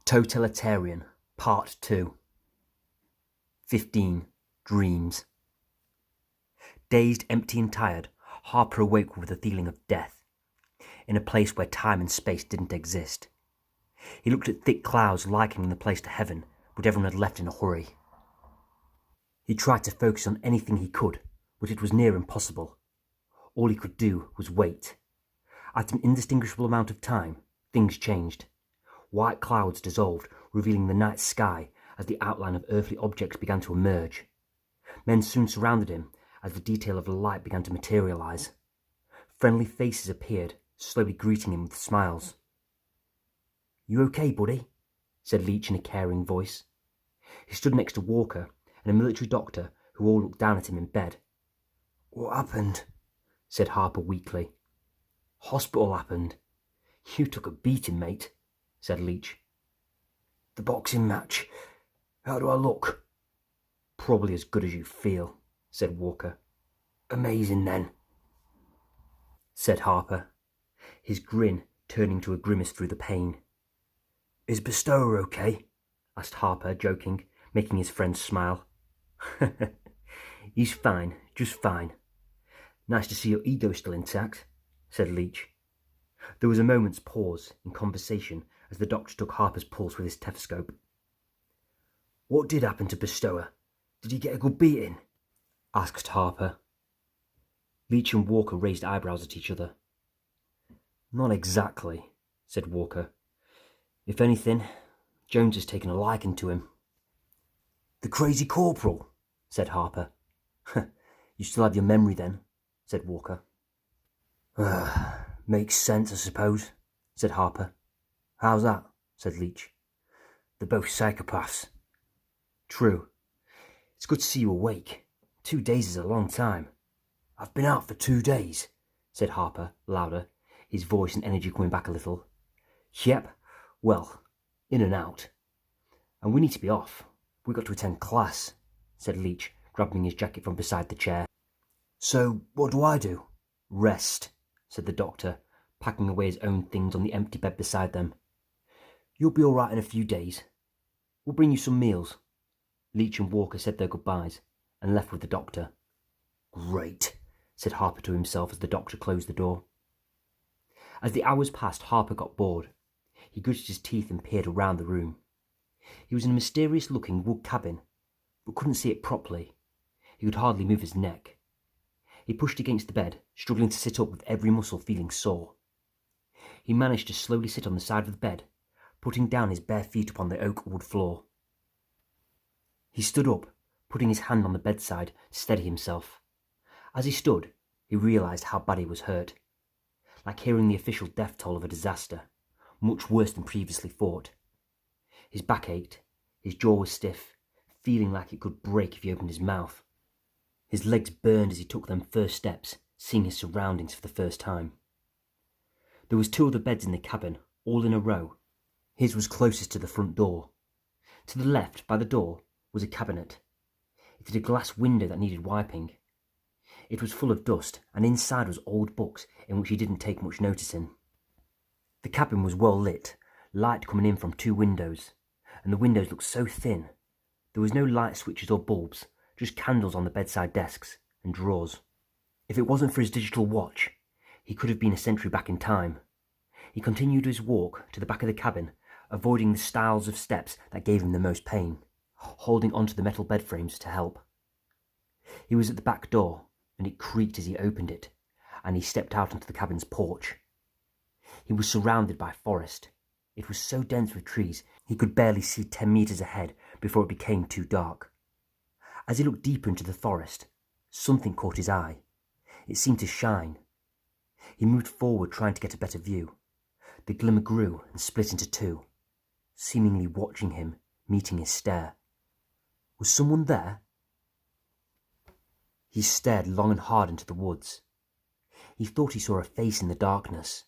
Totalitarian, Part 2. 15. Dreams. Dazed, empty and tired, Harper awoke with a feeling of death, in a place where time and space didn't exist. He looked at thick clouds likening the place to heaven, but everyone had left in a hurry. He tried to focus on anything he could, but it was near impossible. All he could do was wait. At an indistinguishable amount of time, things changed. White clouds dissolved, revealing the night sky as the outline of earthly objects began to emerge. Men soon surrounded him as the detail of the light began to materialize. Friendly faces appeared, slowly greeting him with smiles. "You okay, buddy?" said Leach in a caring voice. He stood next to Walker and a military doctor who all looked down at him in bed. "What happened?" said Harper weakly. "Hospital happened. You took a beating, mate," said Leach. "The boxing match. How do I look?" "Probably as good as you feel," said Walker. "Amazing then," said Harper, his grin turning to a grimace through the pain. "Is Bestower okay?" asked Harper, joking, making his friend smile. "He's fine, just fine. Nice to see your ego still intact," said Leach. There was a moment's pause in conversation as the doctor took Harper's pulse with his stethoscope. "What did happen to Bestower? Did he get a good beating?" asked Harper. Leach and Walker raised eyebrows at each other. "Not exactly," said Walker. "If anything, Jones has taken a liking to him." "The crazy corporal," said Harper. "You still have your memory then," said Walker. "Makes sense, I suppose," said Harper. "How's that?" said Leach. "They're both psychopaths." "True. It's good to see you awake. 2 days is a long time." "I've been out for 2 days," said Harper, louder, his voice and energy coming back a little. "Yep, well, in and out. And we need to be off. We got to attend class," said Leach, grabbing his jacket from beside the chair. "So, what do I do?" "Rest," said the doctor, packing away his own things on the empty bed beside them. "You'll be all right in a few days. We'll bring you some meals." Leach and Walker said their goodbyes and left with the doctor. "Great," said Harper to himself as the doctor closed the door. As the hours passed, Harper got bored. He gritted his teeth and peered around the room. He was in a mysterious-looking wood cabin, but couldn't see it properly. He could hardly move his neck. He pushed against the bed, struggling to sit up with every muscle feeling sore. He managed to slowly sit on the side of the bed, putting down his bare feet upon the oak wood floor. He stood up, putting his hand on the bedside to steady himself. As he stood, he realized how bad he was hurt. Like hearing the official death toll of a disaster, much worse than previously thought. His back ached, his jaw was stiff, feeling like it could break if he opened his mouth. His legs burned as he took them first steps, seeing his surroundings for the first time. There was 2 other beds in the cabin, all in a row. His was closest to the front door. To the left, by the door, was a cabinet. It had a glass window that needed wiping. It was full of dust, and inside was old books in which he didn't take much notice in. The cabin was well lit, light coming in from 2 windows, and the windows looked so thin. There was no light switches or bulbs, just candles on the bedside desks and drawers. If it wasn't for his digital watch, he could have been a century back in time. He continued his walk to the back of the cabin, avoiding the stiles of steps that gave him the most pain, holding onto the metal bed frames to help. He was at the back door, and it creaked as he opened it, and he stepped out onto the cabin's porch. He was surrounded by forest. It was so dense with trees, he could barely see 10 meters ahead before it became too dark. As he looked deeper into the forest, something caught his eye. It seemed to shine. He moved forward, trying to get a better view. The glimmer grew and split into 2, seemingly watching him, meeting his stare. Was someone there? He stared long and hard into the woods. He thought he saw a face in the darkness.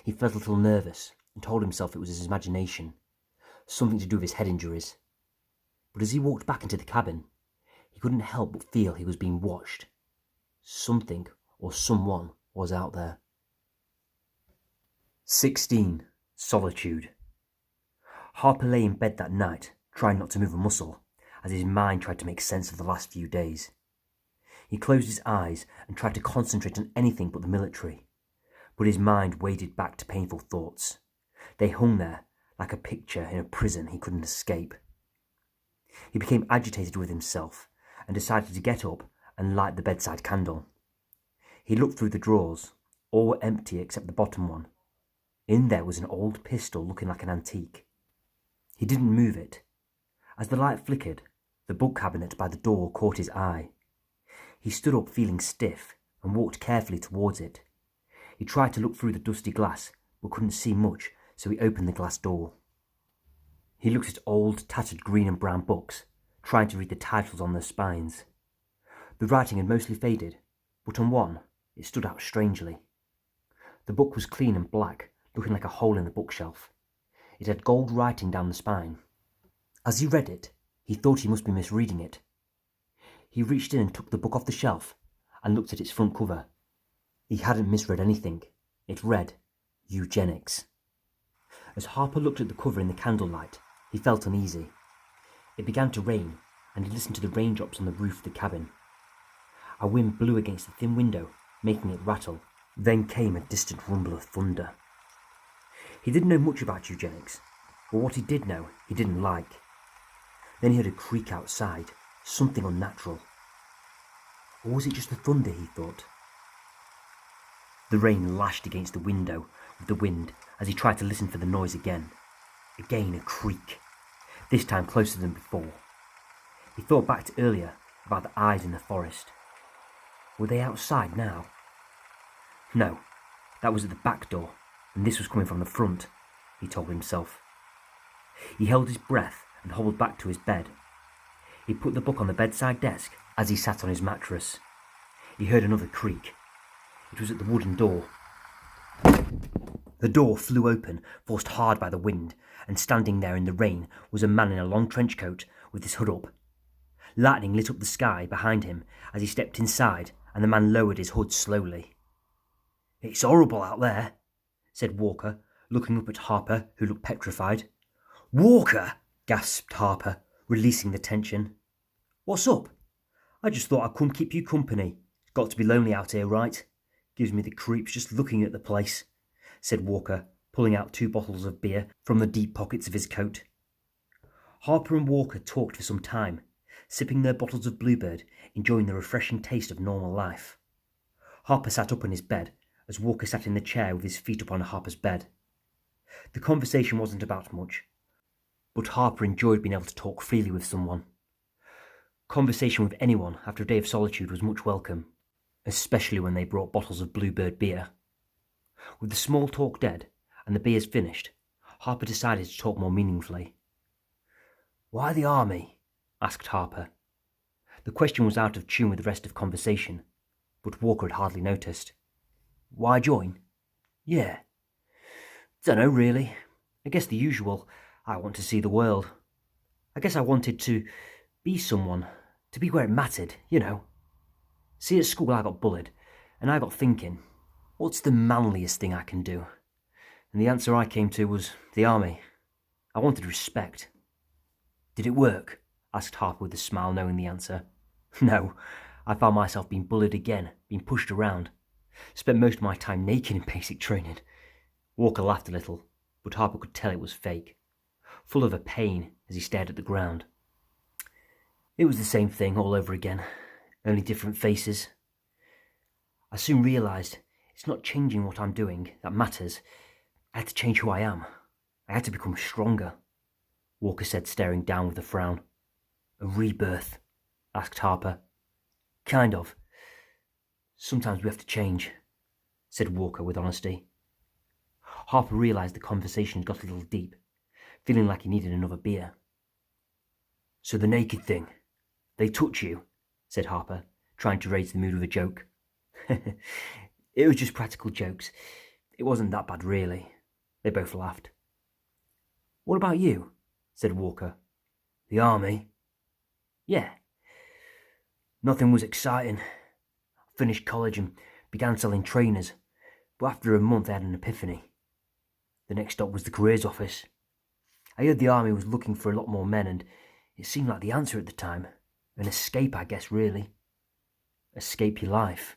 He felt a little nervous and told himself it was his imagination, something to do with his head injuries. But as he walked back into the cabin, he couldn't help but feel he was being watched. Something or someone was out there. 16. Solitude. Harper lay in bed that night, trying not to move a muscle, as his mind tried to make sense of the last few days. He closed his eyes and tried to concentrate on anything but the military, but his mind waded back to painful thoughts. They hung there like a picture in a prison he couldn't escape. He became agitated with himself and decided to get up and light the bedside candle. He looked through the drawers. All were empty except the bottom one. In there was an old pistol looking like an antique. He didn't move it. As the light flickered, the book cabinet by the door caught his eye. He stood up feeling stiff and walked carefully towards it. He tried to look through the dusty glass but couldn't see much, so he opened the glass door. He looked at old, tattered green and brown books, trying to read the titles on their spines. The writing had mostly faded, but on one it stood out strangely. The book was clean and black, looking like a hole in the bookshelf. It had gold writing down the spine. As he read it, he thought he must be misreading it. He reached in and took the book off the shelf and looked at its front cover. He hadn't misread anything. It read, Eugenics. As Harper looked at the cover in the candlelight, he felt uneasy. It began to rain, and he listened to the raindrops on the roof of the cabin. A wind blew against the thin window, making it rattle. Then came a distant rumble of thunder. He didn't know much about eugenics, but what he did know, he didn't like. Then he heard a creak outside, something unnatural. Or was it just the thunder, he thought? The rain lashed against the window with the wind as he tried to listen for the noise again. Again a creak, this time closer than before. He thought back to earlier about the eyes in the forest. Were they outside now? No, that was at the back door, and this was coming from the front, he told himself. He held his breath and hobbled back to his bed. He put the book on the bedside desk as he sat on his mattress. He heard another creak. It was at the wooden door. The door flew open, forced hard by the wind, and standing there in the rain was a man in a long trench coat with his hood up. Lightning lit up the sky behind him as he stepped inside, and the man lowered his hood slowly. "It's horrible out there," said Walker, looking up at Harper, who looked petrified. "Walker!" gasped Harper, releasing the tension. "What's up? I just thought I'd come keep you company. It's got to be lonely out here, right? Gives me the creeps just looking at the place," said Walker, pulling out 2 bottles of beer from the deep pockets of his coat. Harper and Walker talked for some time, sipping their bottles of Bluebird, enjoying the refreshing taste of normal life. Harper sat up in his bed as Walker sat in the chair with his feet upon Harper's bed. The conversation wasn't about much, but Harper enjoyed being able to talk freely with someone. Conversation with anyone after a day of solitude was much welcome, especially when they brought bottles of Bluebird beer. With the small talk dead and the beers finished, Harper decided to talk more meaningfully. "Why the army?" asked Harper. The question was out of tune with the rest of conversation, but Walker had hardly noticed. "Why join?" "Yeah. Dunno, really. I guess the usual. I want to see the world. I guess I wanted to be someone, to be where it mattered, you know. See, at school I got bullied, and I got thinking, what's the manliest thing I can do? And the answer I came to was the army. I wanted respect." "Did it work?" asked Harper with a smile, knowing the answer. "No, I found myself being bullied again, being pushed around. Spent most of my time naked in basic training." Walker laughed a little, but Harper could tell it was fake, full of a pain as he stared at the ground. "It was the same thing all over again, only different faces. I soon realised it's not changing what I'm doing that matters. I had to change who I am. I had to become stronger," Walker said, staring down with a frown. "A rebirth?" asked Harper. "Kind of. Sometimes we have to change," said Walker with honesty. Harper realised the conversation had got a little deep, feeling like he needed another beer. "So the naked thing, they touch you?" said Harper, trying to raise the mood with a joke. "It was just practical jokes. It wasn't that bad, really." They both laughed. "What about you?" said Walker. "The army?" "Yeah. Nothing was exciting. I finished college and began selling trainers, but after a month I had an epiphany. The next stop was the careers office. I heard the army was looking for a lot more men, and it seemed like the answer at the time. An escape, I guess, really. Escape your life.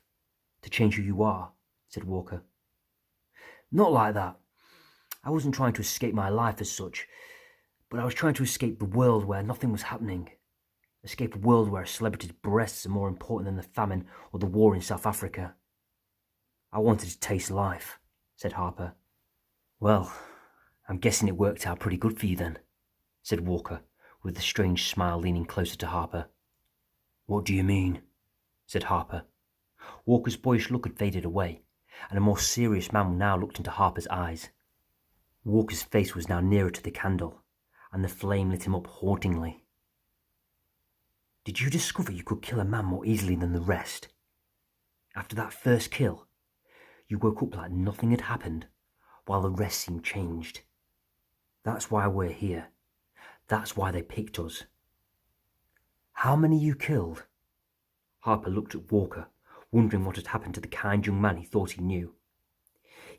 To change who you are, said Walker. Not like that. I wasn't trying to escape my life as such, but I was trying to escape the world where nothing was happening. Escape a world where a celebrity's breasts are more important than the famine or the war in South Africa. I wanted to taste life, said Harper. Well, I'm guessing it worked out pretty good for you then, said Walker, with a strange smile, leaning closer to Harper. What do you mean? Said Harper. Walker's boyish look had faded away, and a more serious man now looked into Harper's eyes. Walker's face was now nearer to the candle, and the flame lit him up hauntingly. Did you discover you could kill a man more easily than the rest? After that first kill, you woke up like nothing had happened, while the rest seemed changed. That's why we're here. That's why they picked us. How many you killed? Harper looked at Walker, wondering what had happened to the kind young man he thought he knew.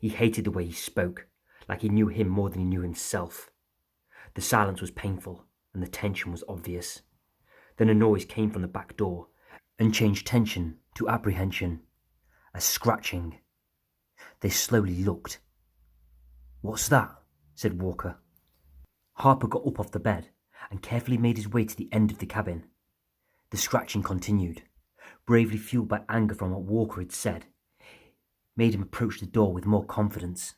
He hated the way he spoke, like he knew him more than he knew himself. The silence was painful, and the tension was obvious. Then a noise came from the back door, and changed tension to apprehension. A scratching. They slowly looked. What's that? Said Walker. Harper got up off the bed, and carefully made his way to the end of the cabin. The scratching continued, bravely fueled by anger from what Walker had said, made him approach the door with more confidence.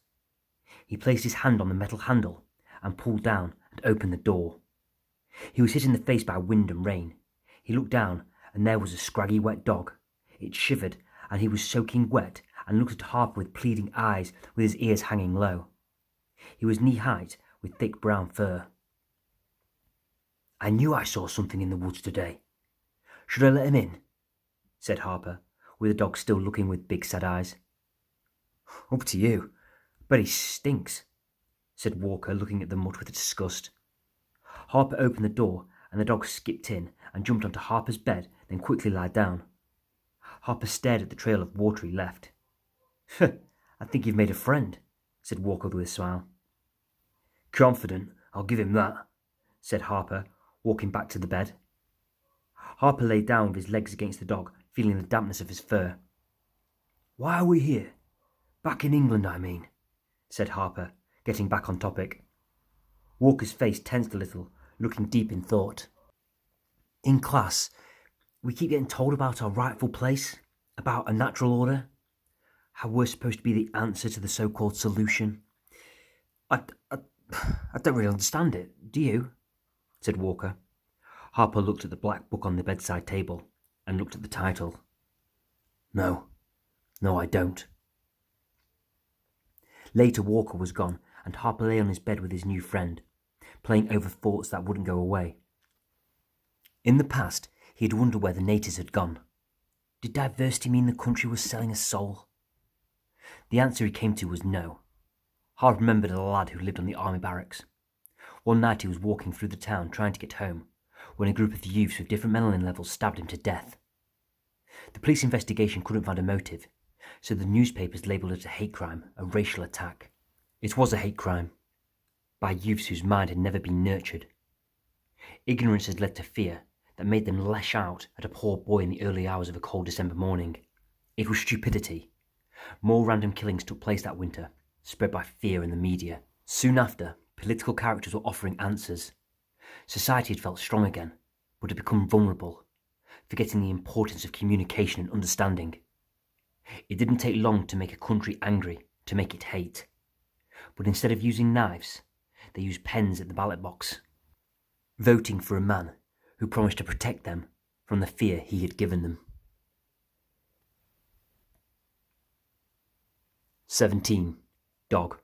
He placed his hand on the metal handle and pulled down and opened the door. He was hit in the face by wind and rain. He looked down, and there was a scraggy wet dog. It shivered, and he was soaking wet, and looked at Harper with pleading eyes, with his ears hanging low. He was knee-height, with thick brown fur. I knew I saw something in the woods today. Should I let him in? Said Harper, with the dog still looking with big sad eyes. Up to you. But he stinks, said Walker, looking at the mutt with disgust. Harper opened the door, and the dog skipped in and jumped onto Harper's bed, then quickly lied down. Harper stared at the trail of water he left. I think you've made a friend, said Walker with a smile. Confident, I'll give him that, said Harper, walking back to the bed. Harper lay down with his legs against the dog, feeling the dampness of his fur. Why are we here? Back in England, I mean, said Harper, getting back on topic. Walker's face tensed a little, looking deep in thought. In class, we keep getting told about our rightful place, about a natural order, how we're supposed to be the answer to the so-called solution. I don't really understand it, do you? Said Walker. Harper looked at the black book on the bedside table and looked at the title. No, I don't. Later Walker was gone, and Harper lay on his bed with his new friend, playing over thoughts that wouldn't go away. In the past, he had wondered where the natives had gone. Did diversity mean the country was selling a soul? The answer he came to was no. Harper remembered a lad who lived on the army barracks. One night he was walking through the town trying to get home, when a group of youths with different melanin levels stabbed him to death. The police investigation couldn't find a motive, so the newspapers labelled it a hate crime, a racial attack. It was a hate crime, by youths whose mind had never been nurtured. Ignorance had led to fear that made them lash out at a poor boy in the early hours of a cold December morning. It was stupidity. More random killings took place that winter, spread by fear in the media. Soon after, political characters were offering answers. Society had felt strong again, but had become vulnerable, forgetting the importance of communication and understanding. It didn't take long to make a country angry, to make it hate. But instead of using knives, they used pens at the ballot box, voting for a man who promised to protect them from the fear he had given them. 17. Dog.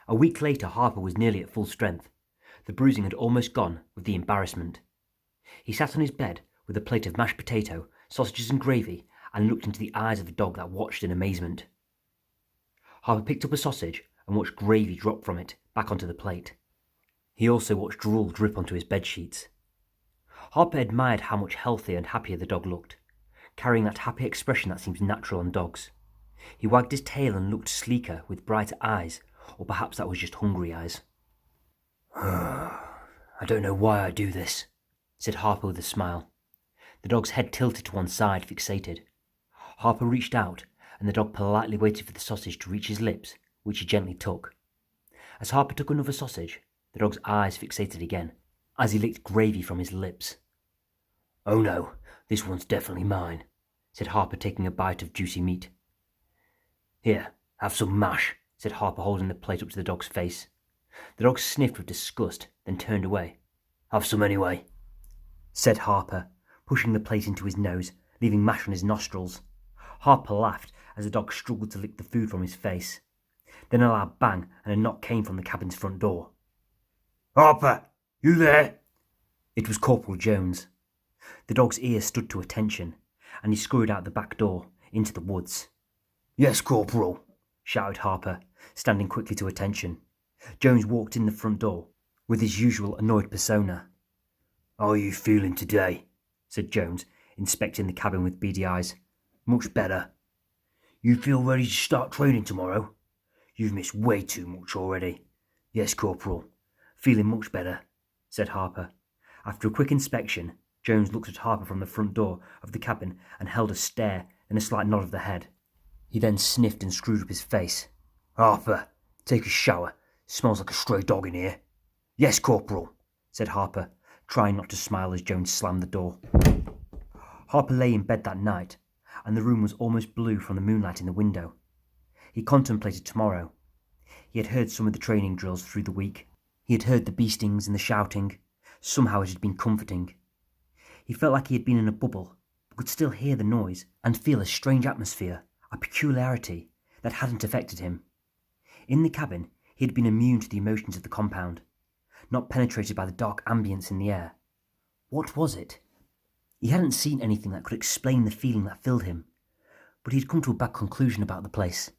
A week later, Harper was nearly at full strength. The bruising had almost gone with the embarrassment. He sat on his bed with a plate of mashed potato, sausages and gravy, and looked into the eyes of the dog that watched in amazement. Harper picked up a sausage and watched gravy drop from it back onto the plate. He also watched drool drip onto his bedsheets. Harper admired how much healthier and happier the dog looked, carrying that happy expression that seems natural on dogs. He wagged his tail and looked sleeker with brighter eyes, or perhaps that was just hungry eyes. I don't know why I do this, said Harper with a smile. The dog's head tilted to one side, fixated. Harper reached out, and the dog politely waited for the sausage to reach his lips, which he gently took. As Harper took another sausage, the dog's eyes fixated again, as he licked gravy from his lips. Oh no, this one's definitely mine, said Harper, taking a bite of juicy meat. Here, have some mash, said Harper, holding the plate up to the dog's face. The dog sniffed with disgust, then turned away. Have some anyway, said Harper, pushing the plate into his nose, leaving mash on his nostrils. Harper laughed as the dog struggled to lick the food from his face. Then a loud bang and a knock came from the cabin's front door. Harper, you there? It was Corporal Jones. The dog's ears stood to attention, and he scurried out the back door, into the woods. Yes, Corporal, shouted Harper, standing quickly to attention. Jones walked in the front door, with his usual annoyed persona. How are you feeling today? Said Jones, inspecting the cabin with beady eyes. Much better. You feel ready to start training tomorrow? You've missed way too much already. Yes, Corporal. Feeling much better, said Harper. After a quick inspection, Jones looked at Harper from the front door of the cabin and held a stare and a slight nod of the head. He then sniffed and screwed up his face. Harper, take a shower. Smells like a stray dog in here. Yes, Corporal, said Harper, trying not to smile as Jones slammed the door. Harper lay in bed that night, and the room was almost blue from the moonlight in the window. He contemplated tomorrow. He had heard some of the training drills through the week. He had heard the beastings and the shouting. Somehow it had been comforting. He felt like he had been in a bubble, but could still hear the noise and feel a strange atmosphere, a peculiarity that hadn't affected him. In the cabin, he had been immune to the emotions of the compound, not penetrated by the dark ambience in the air. What was it? He hadn't seen anything that could explain the feeling that filled him, but he had come to a bad conclusion about the place.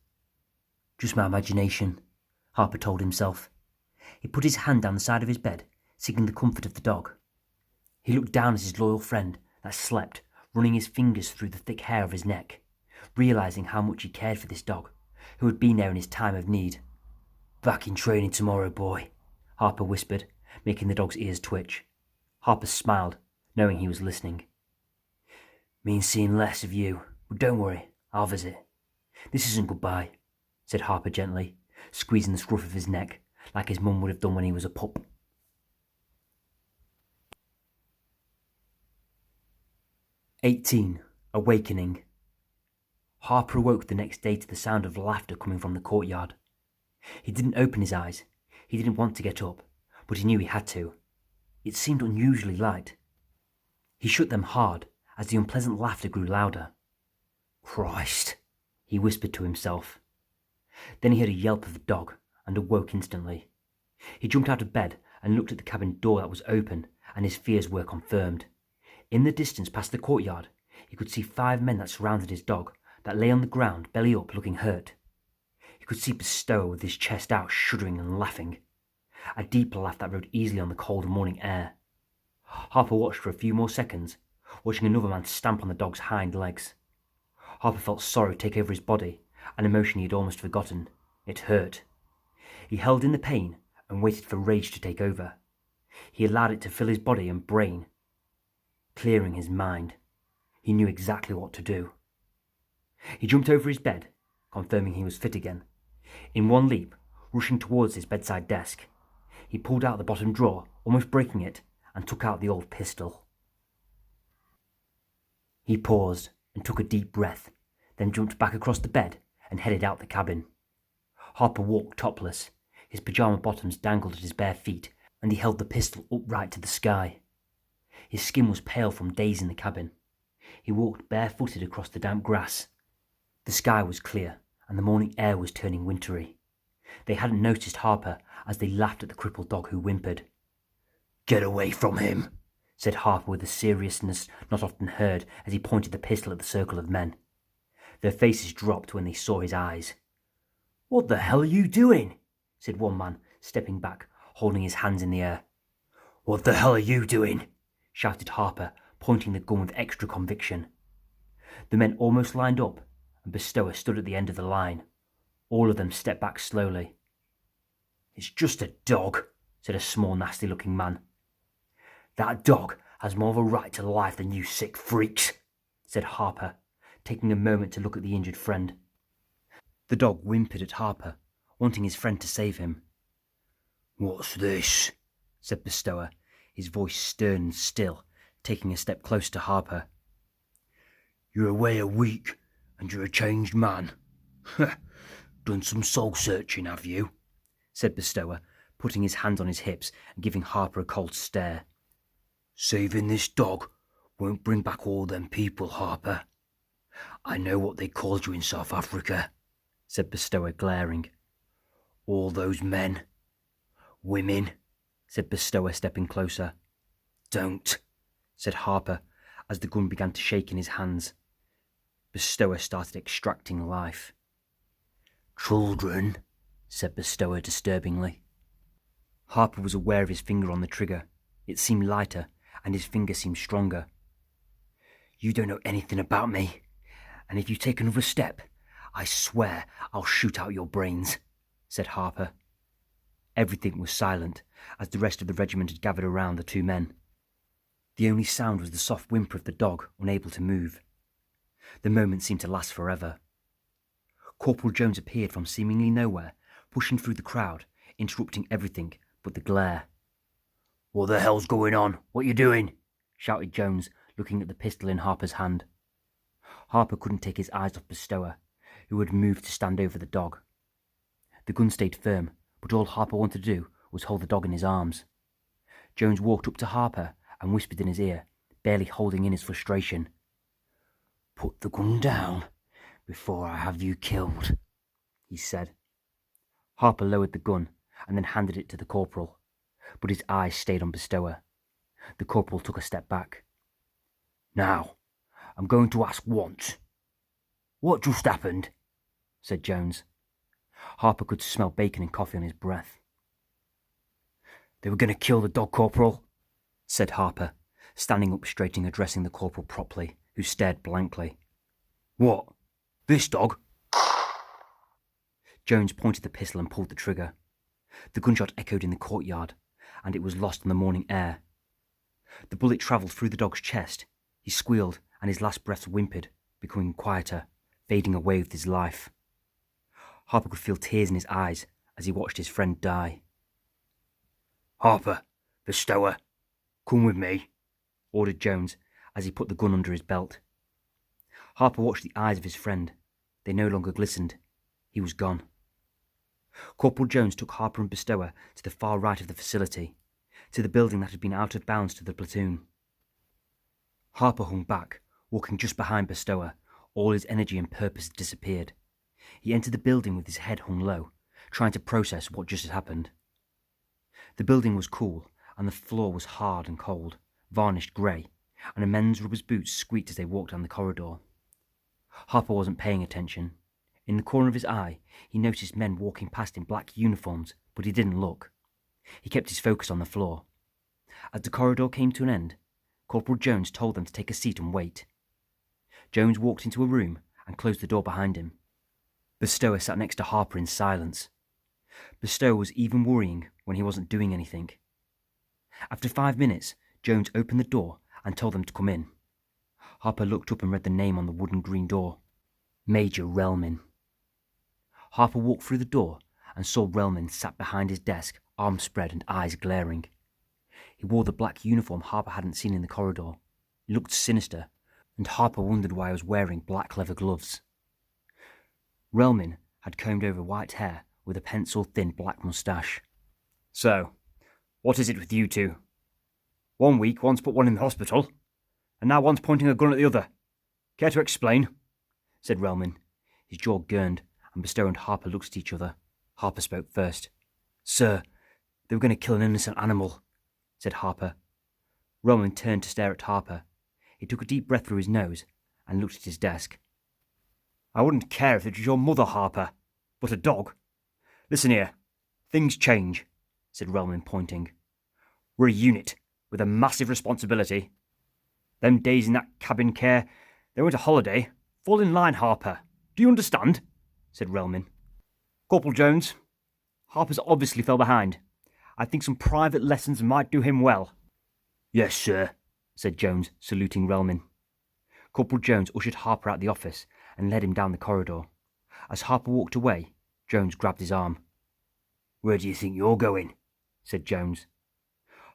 Just my imagination, Harper told himself. He put his hand down the side of his bed, seeking the comfort of the dog. He looked down at his loyal friend that slept, running his fingers through the thick hair of his neck, realizing how much he cared for this dog, who had been there in his time of need. Back in training tomorrow, boy, Harper whispered, making the dog's ears twitch. Harper smiled, knowing he was listening. Means seeing less of you, but don't worry, I'll visit. This isn't goodbye, said Harper gently, squeezing the scruff of his neck, like his mum would have done when he was a pup. 18. Awakening. Harper awoke the next day to the sound of laughter coming from the courtyard. He didn't open his eyes. He didn't want to get up, but he knew he had to. It seemed unusually light. He shut them hard as the unpleasant laughter grew louder. Christ, he whispered to himself. Then he heard a yelp of a dog and awoke instantly. He jumped out of bed and looked at the cabin door that was open, and his fears were confirmed. In the distance past the courtyard, he could see 5 men that surrounded his dog, that lay on the ground, belly up, looking hurt. He could see Bestower with his chest out, shuddering and laughing. A deep laugh that rode easily on the cold morning air. Harper watched for a few more seconds, watching another man stamp on the dog's hind legs. Harper felt sorrow take over his body, an emotion he had almost forgotten. It hurt. He held in the pain and waited for rage to take over. He allowed it to fill his body and brain, clearing his mind. He knew exactly what to do. He jumped over his bed, confirming he was fit again. In one leap, rushing towards his bedside desk, he pulled out the bottom drawer, almost breaking it, and took out the old pistol. He paused and took a deep breath, then jumped back across the bed and headed out the cabin. Harper walked topless. His pyjama bottoms dangled at his bare feet, and he held the pistol upright to the sky. His skin was pale from days in the cabin. He walked barefooted across the damp grass. The sky was clear, and the morning air was turning wintry. They hadn't noticed Harper as they laughed at the crippled dog who whimpered. "Get away from him," said Harper with a seriousness not often heard as he pointed the pistol at the circle of men. Their faces dropped when they saw his eyes. "What the hell are you doing?" said one man, stepping back, holding his hands in the air. "What the hell are you doing?" shouted Harper, pointing the gun with extra conviction. The men almost lined up, and Bestower stood at the end of the line. All of them stepped back slowly. "It's just a dog," said a small, nasty-looking man. That dog has more of a right to life than you sick freaks, said Harper, taking a moment to look at the injured friend. The dog whimpered at Harper, wanting his friend to save him. What's this? Said Bestower, his voice stern and still, taking a step closer to Harper. You're away a week, and you're a changed man. Done some soul-searching, have you? Said Bestower, putting his hands on his hips and giving Harper a cold stare. Saving this dog won't bring back all them people, Harper. I know what they called you in South Africa, said Bestower, glaring. All those men. Women, said Bestower, stepping closer. Don't, said Harper, as the gun began to shake in his hands. Bestower started extracting life. Children, said Bestower disturbingly. Harper was aware of his finger on the trigger. It seemed lighter, and his finger seemed stronger. You don't know anything about me, and if you take another step, I swear I'll shoot out your brains, said Harper. Everything was silent, as the rest of the regiment had gathered around the two men. The only sound was the soft whimper of the dog, unable to move. The moment seemed to last forever. Corporal Jones appeared from seemingly nowhere, pushing through the crowd, interrupting everything but the glare. What the hell's going on? What you doing? Shouted Jones, looking at the pistol in Harper's hand. Harper couldn't take his eyes off Bestower, who had moved to stand over the dog. The gun stayed firm, but all Harper wanted to do was hold the dog in his arms. Jones walked up to Harper and whispered in his ear, barely holding in his frustration. Put the gun down before I have you killed, he said. Harper lowered the gun and then handed it to the corporal, but his eyes stayed on Bestower. The corporal took a step back. Now, I'm going to ask once. What just happened? Said Jones. Harper could smell bacon and coffee on his breath. They were going to kill the dog, Corporal, said Harper, standing up straight and addressing the corporal properly, who stared blankly. What? This dog? Jones pointed the pistol and pulled the trigger. The gunshot echoed in the courtyard, and it was lost in the morning air. The bullet travelled through the dog's chest. He squealed, and his last breaths whimpered, becoming quieter, fading away with his life. Harper could feel tears in his eyes as he watched his friend die. Harper, Bestower, come with me, ordered Jones as he put the gun under his belt. Harper watched the eyes of his friend. They no longer glistened. He was gone. Corporal Jones took Harper and Bestower to the far right of the facility, to the building that had been out of bounds to the platoon. Harper hung back, walking just behind Bestower. All his energy and purpose had disappeared. He entered the building with his head hung low, trying to process what just had happened. The building was cool, and the floor was hard and cold, varnished grey, and a men's rubber boots squeaked as they walked down the corridor. Harper wasn't paying attention. In the corner of his eye, he noticed men walking past in black uniforms, but he didn't look. He kept his focus on the floor. As the corridor came to an end, Corporal Jones told them to take a seat and wait. Jones walked into a room and closed the door behind him. Bestower sat next to Harper in silence. Bestower was even worrying when he wasn't doing anything. After 5 minutes, Jones opened the door and told them to come in. Harper looked up and read the name on the wooden green door. Major Relman. Harper walked through the door and saw Relman sat behind his desk, arms spread and eyes glaring. He wore the black uniform Harper hadn't seen in the corridor. He looked sinister, and Harper wondered why he was wearing black leather gloves. Relman had combed over white hair with a pencil-thin black moustache. So, what is it with you two? 1 week one's put one in the hospital, and now one's pointing a gun at the other. Care to explain? Said Relman. His jaw gurned, and Bestower and Harper looked at each other. Harper spoke first. Sir, they were going to kill an innocent animal, said Harper. Relman turned to stare at Harper. He took a deep breath through his nose and looked at his desk. I wouldn't care if it was your mother, Harper, but a dog. Listen here, things change, said Relman, pointing. We're a unit with a massive responsibility. Them days in that cabin care, they went a holiday. Fall in line, Harper. Do you understand? Said Relman. Corporal Jones, Harper's obviously fell behind. I think some private lessons might do him well." "Yes, sir," said Jones, saluting Relman. Corporal Jones ushered Harper out the office and led him down the corridor. As Harper walked away, Jones grabbed his arm. "Where do you think you're going?" said Jones.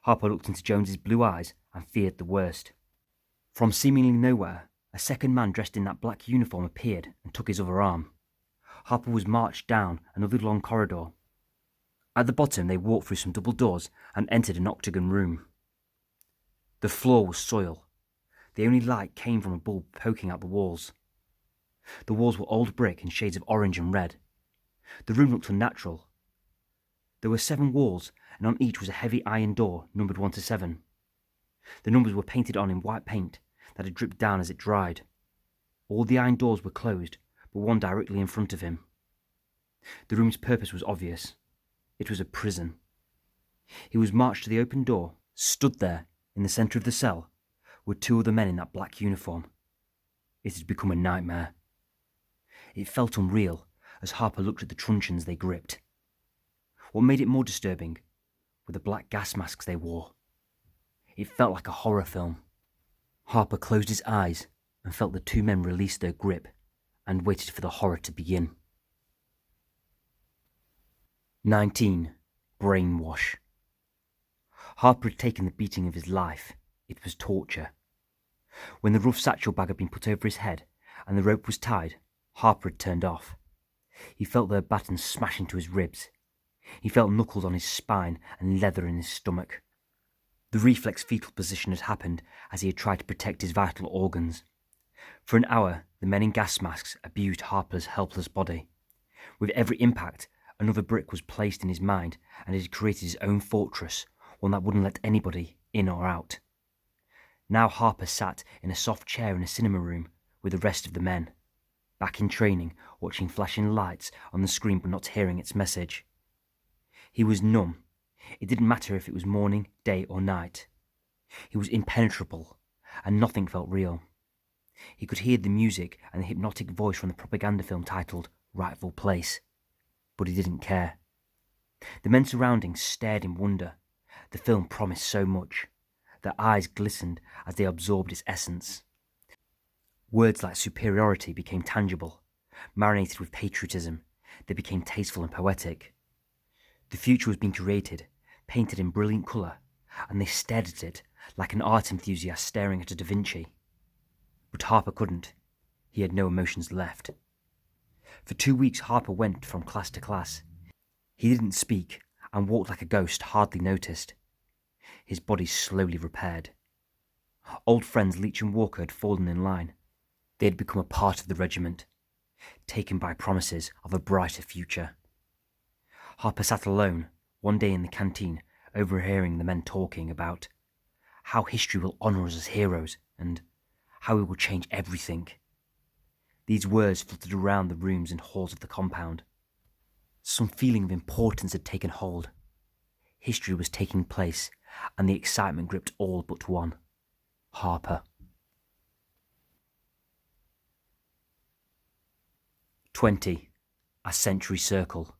Harper looked into Jones's blue eyes and feared the worst. From seemingly nowhere, a second man dressed in that black uniform appeared and took his other arm. Harper was marched down another long corridor. At the bottom, they walked through some double doors and entered an octagon room. The floor was soil. The only light came from a bulb poking out the walls. The walls were old brick in shades of orange and red. The room looked unnatural. There were 7 walls, and on each was a heavy iron door numbered 1 to 7. The numbers were painted on in white paint that had dripped down as it dried. All the iron doors were closed, but one directly in front of him. The room's purpose was obvious. It was a prison. He was marched to the open door. Stood there, in the centre of the cell, were 2 other men in that black uniform. It had become a nightmare. It felt unreal as Harper looked at the truncheons they gripped. What made it more disturbing were the black gas masks they wore. It felt like a horror film. Harper closed his eyes and felt the 2 men release their grip and waited for the horror to begin. 19. Brainwash. Harper had taken the beating of his life. It was torture. When the rough satchel bag had been put over his head and the rope was tied, Harper had turned off. He felt their batons smash into his ribs. He felt knuckles on his spine and leather in his stomach. The reflex fetal position had happened as he had tried to protect his vital organs. For an hour, the men in gas masks abused Harper's helpless body. With every impact, another brick was placed in his mind, and he had created his own fortress, one that wouldn't let anybody in or out. Now Harper sat in a soft chair in a cinema room with the rest of the men, back in training, watching flashing lights on the screen but not hearing its message. He was numb. It didn't matter if it was morning, day or night. He was impenetrable, and nothing felt real. He could hear the music and the hypnotic voice from the propaganda film titled Rightful Place, but he didn't care. The men surrounding stared in wonder. The film promised so much. Their eyes glistened as they absorbed its essence. Words like superiority became tangible. Marinated with patriotism, they became tasteful and poetic. The future was being created, painted in brilliant colour, and they stared at it like an art enthusiast staring at a Da Vinci. But Harper couldn't. He had no emotions left. For 2 weeks Harper went from class to class. He didn't speak and walked like a ghost, hardly noticed. His body slowly repaired. Old friends Leach and Walker had fallen in line. They had become a part of the regiment, taken by promises of a brighter future. Harper sat alone one day in the canteen, overhearing the men talking about how history will honour us as heroes and how it will change everything. These words fluttered around the rooms and halls of the compound. Some feeling of importance had taken hold. History was taking place, and the excitement gripped all but one: Harper. 20. A century circle.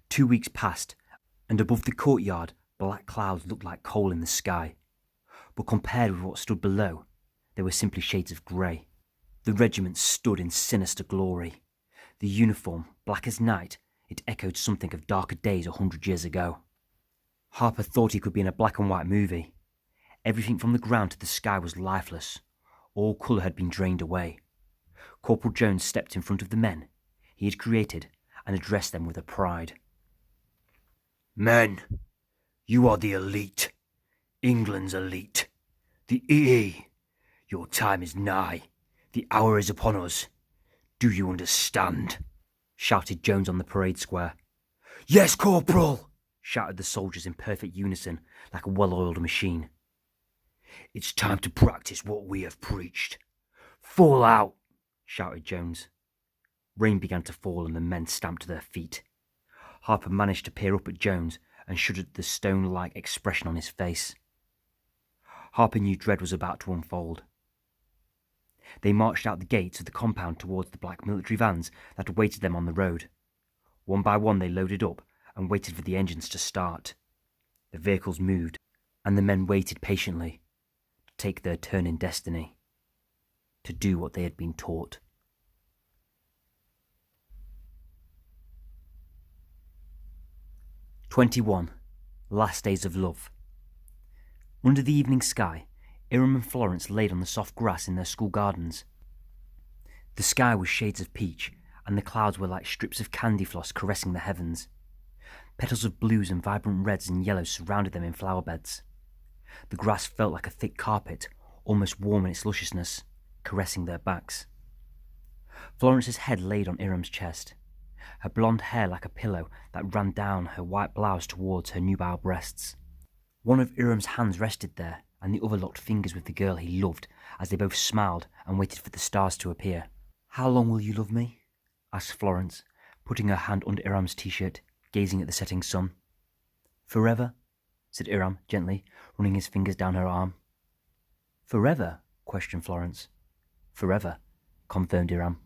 2 weeks passed, and above the courtyard, black clouds looked like coal in the sky. But compared with what stood below, they were simply shades of grey. The regiment stood in sinister glory. The uniform, black as night, it echoed something of darker days 100 years ago. Harper thought he could be in a black and white movie. Everything from the ground to the sky was lifeless. All colour had been drained away. Corporal Jones stepped in front of the men he had created and addressed them with a pride. "Men, you are the elite. England's elite. The EE. Your time is nigh. The hour is upon us. Do you understand?" shouted Jones on the parade square. "Yes, Corporal!" shouted the soldiers in perfect unison, like a well-oiled machine. "It's time to practice what we have preached. Fall out!" shouted Jones. Rain began to fall and the men stamped to their feet. Harper managed to peer up at Jones and shuddered at the stone-like expression on his face. Harper knew dread was about to unfold. They marched out the gates of the compound towards the black military vans that awaited them on the road. One by one they loaded up and waited for the engines to start. The vehicles moved, and the men waited patiently to take their turn in destiny, to do what they had been taught. "21. Last Days of Love." Under the evening sky, Iram and Florence laid on the soft grass in their school gardens. The sky was shades of peach, and the clouds were like strips of candy floss caressing the heavens. Petals of blues and vibrant reds and yellows surrounded them in flower beds. The grass felt like a thick carpet, almost warm in its lusciousness, caressing their backs. Florence's head laid on Iram's chest, her blonde hair like a pillow that ran down her white blouse towards her nubile breasts. One of Iram's hands rested there, and the other locked fingers with the girl he loved as they both smiled and waited for the stars to appear. "How long will you love me?" asked Florence, putting her hand under Iram's t-shirt, gazing at the setting sun. "Forever," said Iram gently, running his fingers down her arm. "Forever?" questioned Florence. "Forever," confirmed Iram.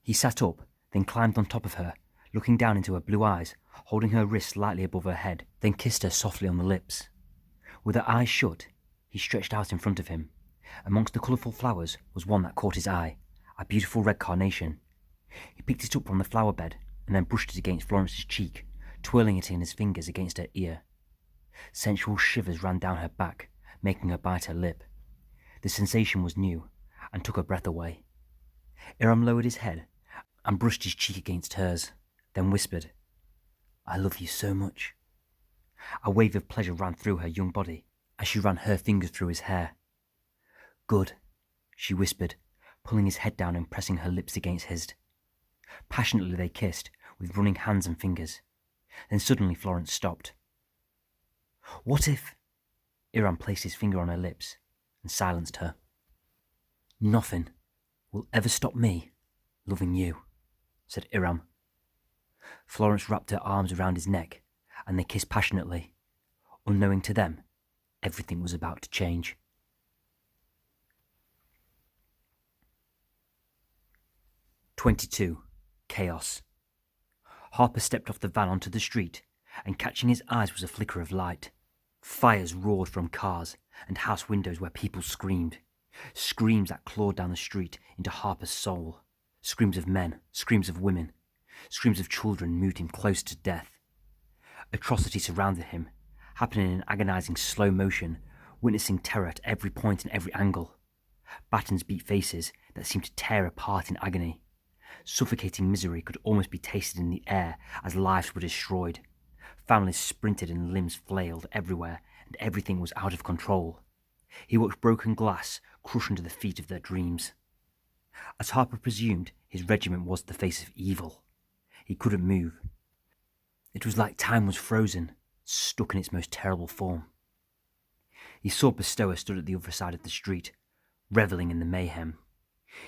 He sat up, then climbed on top of her, looking down into her blue eyes, holding her wrist slightly above her head, then kissed her softly on the lips. With her eyes shut, he stretched out in front of him. Amongst the colourful flowers was one that caught his eye, a beautiful red carnation. He picked it up from the flower bed and then brushed it against Florence's cheek, twirling it in his fingers against her ear. Sensual shivers ran down her back, making her bite her lip. The sensation was new, and took her breath away. Iram lowered his head and brushed his cheek against hers, then whispered, "I love you so much." A wave of pleasure ran through her young body as she ran her fingers through his hair. "Good," she whispered, pulling his head down and pressing her lips against his. Passionately they kissed, with running hands and fingers. Then suddenly Florence stopped. "What if—" Iram placed his finger on her lips and silenced her. "Nothing will ever stop me loving you," said Iram. Florence wrapped her arms around his neck, and they kissed passionately. Unknowing to them, everything was about to change. 22. Chaos. Harper stepped off the van onto the street, and catching his eyes was a flicker of light. Fires roared from cars and house windows where people screamed. Screams that clawed down the street into Harper's soul. Screams of men, screams of women, screams of children moved him close to death. Atrocity surrounded him, happening in agonizing slow motion, witnessing terror at every point and every angle. Batons beat faces that seemed to tear apart in agony. Suffocating misery could almost be tasted in the air as lives were destroyed. Families sprinted and limbs flailed everywhere, and everything was out of control. He watched broken glass crush under the feet of their dreams. As Harper presumed, his regiment was the face of evil. He couldn't move. It was like time was frozen, stuck in its most terrible form. He saw Bestower stood at the other side of the street, reveling in the mayhem.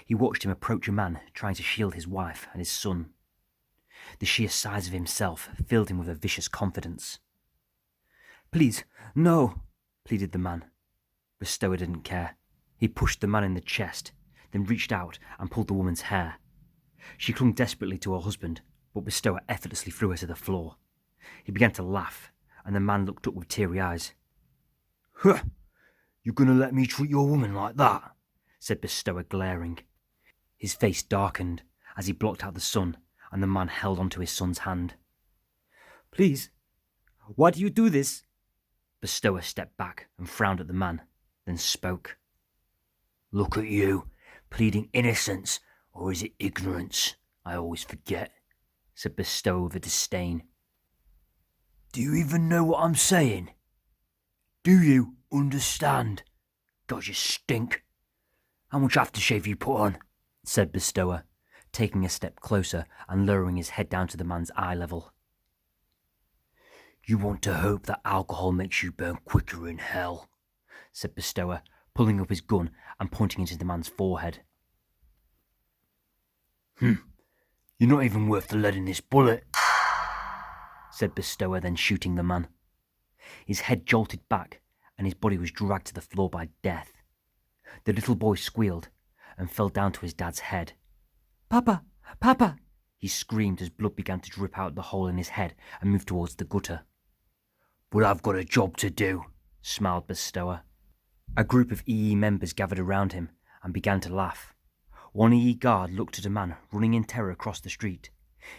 He watched him approach a man trying to shield his wife and his son. The sheer size of himself filled him with a vicious confidence. "Please, no," pleaded the man. Bestower didn't care. He pushed the man in the chest, then reached out and pulled the woman's hair. She clung desperately to her husband, but Bestower effortlessly threw her to the floor. He began to laugh, and the man looked up with teary eyes. "Huh! You gonna let me treat your woman like that?" said Bestower, glaring. His face darkened as he blocked out the sun, and the man held onto his son's hand. "Please, why do you do this?" Bestower stepped back and frowned at the man, then spoke. "Look at you, pleading innocence, or is it ignorance? I always forget," said Bestower with a disdain. "Do you even know what I'm saying? Do you understand? God, you stink. How much aftershave you put on?" said Bestower, taking a step closer and lowering his head down to the man's eye level. "You want to hope that alcohol makes you burn quicker in hell," said Bestower, pulling up his gun and pointing it at the man's forehead. You're not even worth the lead in this bullet," said Bestower, then shooting the man. His head jolted back, and his body was dragged to the floor by death. The little boy squealed and fell down to his dad's head. "Papa! Papa!" He screamed as blood began to drip out the hole in his head and moved towards the gutter. "But I've got a job to do," smiled Bestower. A group of EE members gathered around him and began to laugh. One EE guard looked at a man running in terror across the street.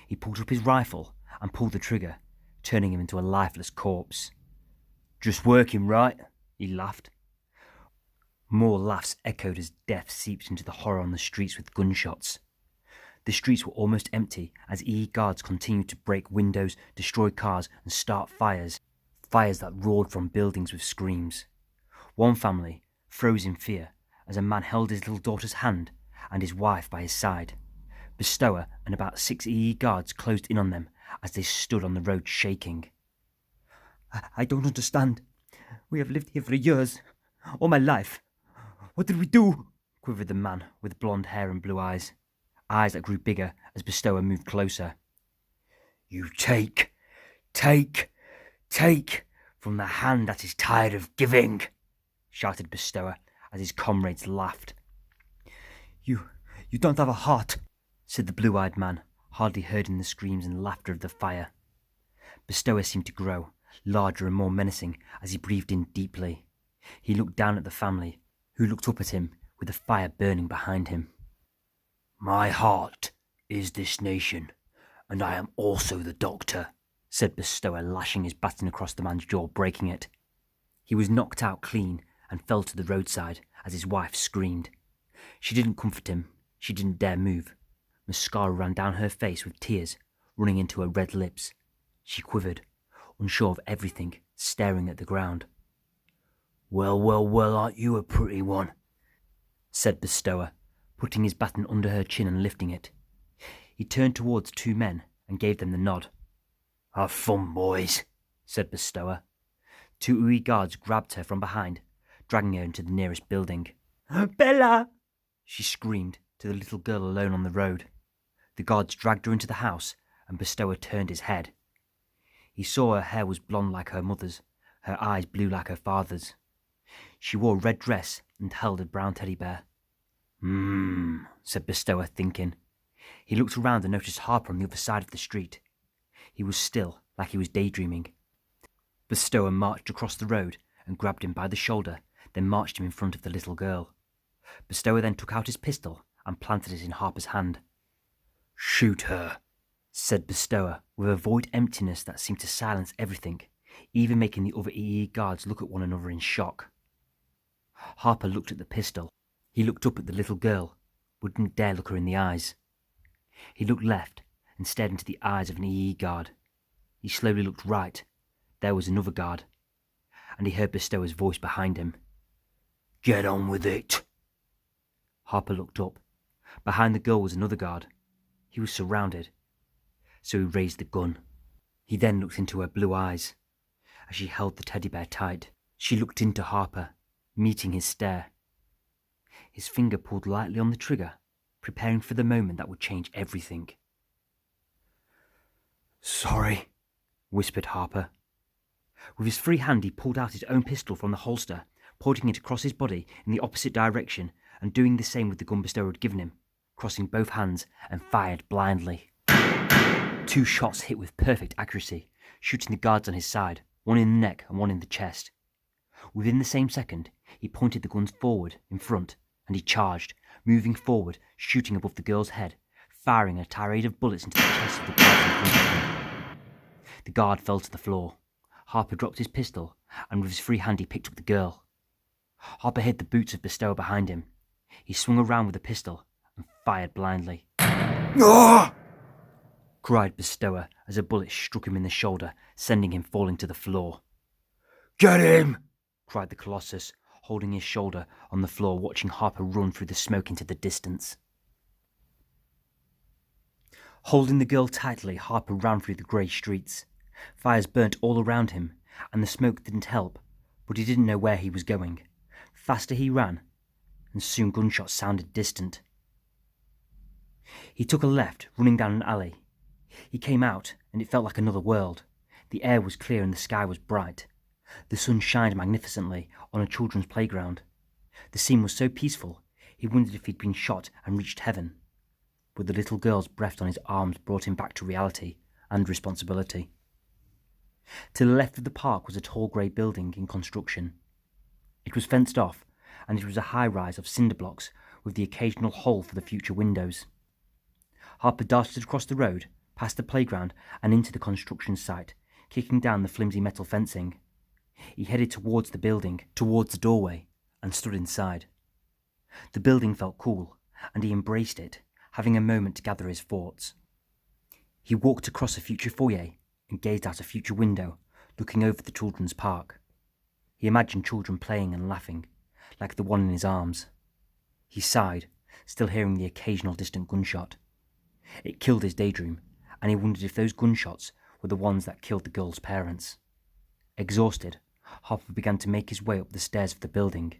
He pulled up his rifle and pulled the trigger, turning him into a lifeless corpse. "Just working, right?" he laughed. More laughs echoed as death seeped into the horror on the streets with gunshots. The streets were almost empty as EE guards continued to break windows, destroy cars, and start fires that roared from buildings with screams. One family froze in fear as a man held his little daughter's hand and his wife by his side. Bestower and about 6 EE guards closed in on them as they stood on the road shaking. "I don't understand. We have lived here for years, all my life. What did we do?" quivered the man with blonde hair and blue eyes that grew bigger as Bestower moved closer. "You take from the hand that is tired of giving," shouted Bestower as his comrades laughed. You don't have a heart," said the blue-eyed man, hardly heard in the screams and laughter of the fire. Bestower seemed to grow, larger and more menacing as he breathed in deeply. He looked down at the family, who looked up at him with the fire burning behind him. "My heart is this nation, and I am also the doctor," said Bestower, lashing his baton across the man's jaw, breaking it. He was knocked out clean and fell to the roadside as his wife screamed. She didn't comfort him. She didn't dare move. Mascara ran down her face with tears running into her red lips. She quivered, unsure of everything, staring at the ground. Well, aren't you a pretty one?" said Bestower, putting his baton under her chin and lifting it. He turned towards 2 men and gave them the nod. "Have fun, boys," said Bestower. 2 EE guards grabbed her from behind, dragging her into the nearest building. "Bella!" she screamed to the little girl alone on the road. The guards dragged her into the house, and Bestower turned his head. He saw her hair was blonde like her mother's, her eyes blue like her father's. She wore a red dress and held a brown teddy bear. Said Bestower, thinking. He looked around and noticed Harper on the other side of the street. He was still, like he was daydreaming. Bestower marched across the road and grabbed him by the shoulder, then marched him in front of the little girl. Bestower then took out his pistol and planted it in Harper's hand. "Shoot her," said Bestower, with a void emptiness that seemed to silence everything, even making the other EE guards look at one another in shock. Harper looked at the pistol. He looked up at the little girl, but didn't dare look her in the eyes. He looked left and stared into the eyes of an EE guard. He slowly looked right. There was another guard, and he heard Bestower's voice behind him. "Get on with it." Harper looked up. Behind the girl was another guard. He was surrounded, so he raised the gun. He then looked into her blue eyes. As she held the teddy bear tight, she looked into Harper, meeting his stare. His finger pulled lightly on the trigger, preparing for the moment that would change everything. "Sorry," whispered Harper. With his free hand he pulled out his own pistol from the holster, pointing it across his body in the opposite direction and doing the same with the gun Bestower had given him, crossing both hands and fired blindly. 2 shots hit with perfect accuracy, shooting the guards on his side, one in the neck and one in the chest. Within the same second, he pointed the guns forward, in front, and he charged, moving forward, shooting above the girl's head, firing a tirade of bullets into the chest of the guard in front of him. The guard fell to the floor. Harper dropped his pistol, and with his free hand he picked up the girl. Harper hid the boots of Bestower behind him. He swung around with the pistol and fired blindly. "Ah!" cried Bestower as a bullet struck him in the shoulder, sending him falling to the floor. "Get him!" cried the Colossus, holding his shoulder on the floor, watching Harper run through the smoke into the distance. Holding the girl tightly, Harper ran through the grey streets. Fires burnt all around him, and the smoke didn't help, but he didn't know where he was going. Faster he ran, and soon gunshots sounded distant. He took a left, running down an alley. He came out, and it felt like another world. The air was clear and the sky was bright. The sun shined magnificently on a children's playground. The scene was so peaceful, he wondered if he'd been shot and reached heaven. but the little girl's breath on his arms brought him back to reality and responsibility. To the left of the park was a tall grey building in construction. It was fenced off, and it was a high-rise of cinder blocks with the occasional hole for the future windows. Harper darted across the road, past the playground, and into the construction site, kicking down the flimsy metal fencing. He headed towards the building, towards the doorway, and stood inside. The building felt cool, and he embraced it, having a moment to gather his thoughts. He walked across a future foyer and gazed out a future window, looking over the children's park. He imagined children playing and laughing, like the one in his arms. He sighed, still hearing the occasional distant gunshot. It killed his daydream, and he wondered if those gunshots were the ones that killed the girl's parents. Exhausted, Harper began to make his way up the stairs of the building.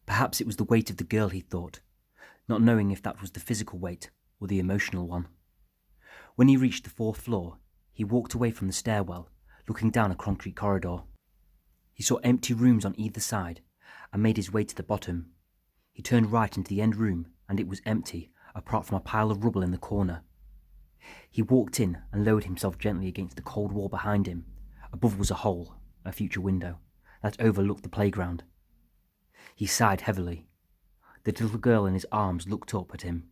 Perhaps it was the weight of the girl, he thought, not knowing if that was the physical weight or the emotional one. When he reached the 4th floor, he walked away from the stairwell, looking down a concrete corridor. He saw empty rooms on either side and made his way to the bottom. He turned right into the end room, and it was empty, apart from a pile of rubble in the corner. He walked in and lowered himself gently against the cold wall behind him. Above was a hole, a future window, that overlooked the playground. He sighed heavily. The little girl in his arms looked up at him,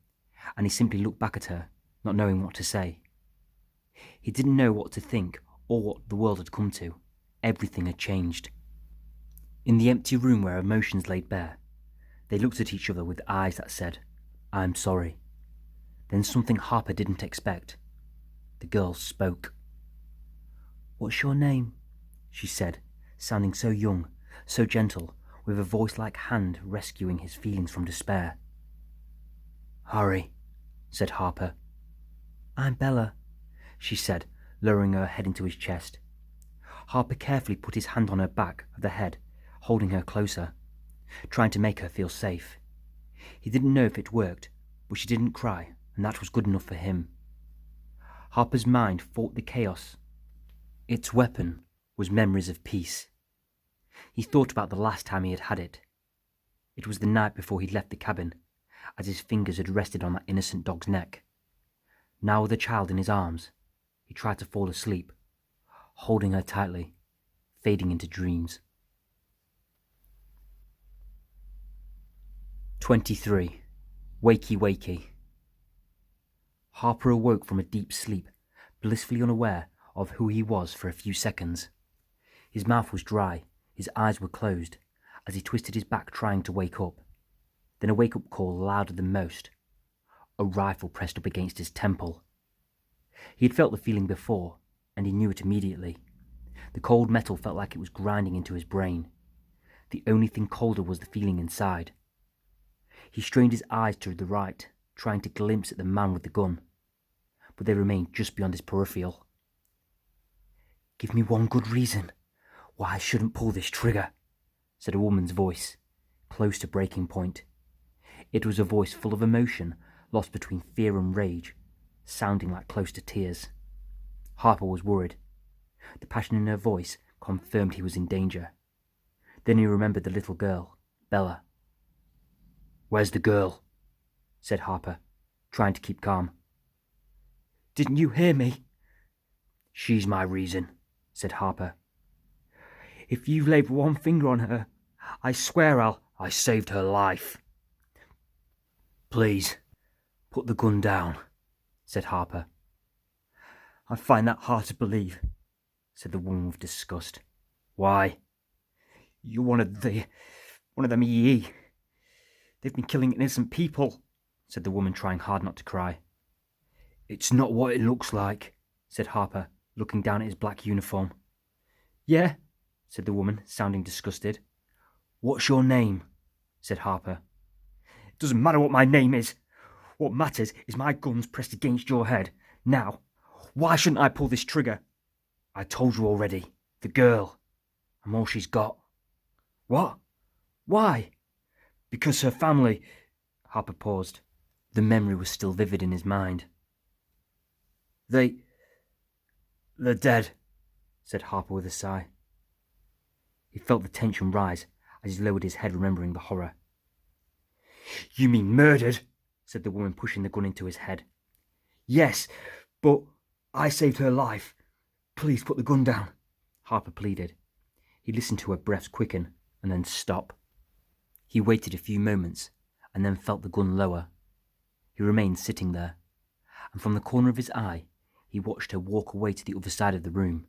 and he simply looked back at her, not knowing what to say. He didn't know what to think or what the world had come to. Everything had changed. In the empty room where emotions laid bare, they looked at each other with eyes that said, "I'm sorry." Then something Harper didn't expect. The girl spoke. "What's your name?" she said, sounding so young, so gentle, with a voice like hand rescuing his feelings from despair. "Harry," said Harper. "I'm Bella," she said, lowering her head into his chest. Harper carefully put his hand on her back of the head, holding her closer, trying to make her feel safe. He didn't know if it worked, but she didn't cry, and that was good enough for him. Harper's mind fought the chaos. Its weapon was memories of peace. He thought about the last time he had had it. It was the night before he'd left the cabin, as his fingers had rested on that innocent dog's neck. Now with the child in his arms, he tried to fall asleep, holding her tightly, fading into dreams. 23. Wakey Wakey. Harper awoke from a deep sleep, blissfully unaware of who he was for a few seconds. His mouth was dry, his eyes were closed, as he twisted his back trying to wake up. Then a wake-up call louder than most. A rifle pressed up against his temple. He had felt the feeling before, and he knew it immediately. The cold metal felt like it was grinding into his brain. The only thing colder was the feeling inside. He strained his eyes to the right, trying to glimpse at the man with the gun, but they remained just beyond his peripheral. "Give me one good reason why I shouldn't pull this trigger," said a woman's voice, close to breaking point. It was a voice full of emotion, lost between fear and rage, sounding like close to tears. Harper was worried. The passion in her voice confirmed he was in danger. Then he remembered the little girl, Bella. "Where's the girl?" said Harper, trying to keep calm. "Didn't you hear me?" "She's my reason," said Harper. "If you laid one finger on her, I swear I saved her life." "Please, put the gun down," said Harper. "I find that hard to believe," said the woman with disgust. "Why?" "You're one of them EE. They've been killing innocent people," said the woman, trying hard not to cry. "It's not what it looks like," said Harper, looking down at his black uniform. "Yeah?" said the woman, sounding disgusted. "What's your name?" said Harper. "It doesn't matter what my name is. What matters is my gun's pressed against your head. Now, why shouldn't I pull this trigger?" "I told you already. The girl. I'm all she's got." "What? Why?" "Because her family—" Harper paused. The memory was still vivid in his mind. They're dead," said Harper with a sigh. He felt the tension rise as he lowered his head, remembering the horror. "You mean murdered?" said the woman, pushing the gun into his head. Yes, but I saved her life. Please put the gun down, Harper pleaded. He listened to her breaths quicken and then stop. He waited a few moments and then felt the gun lower. He remained sitting there, and from the corner of his eye, he watched her walk away to the other side of the room,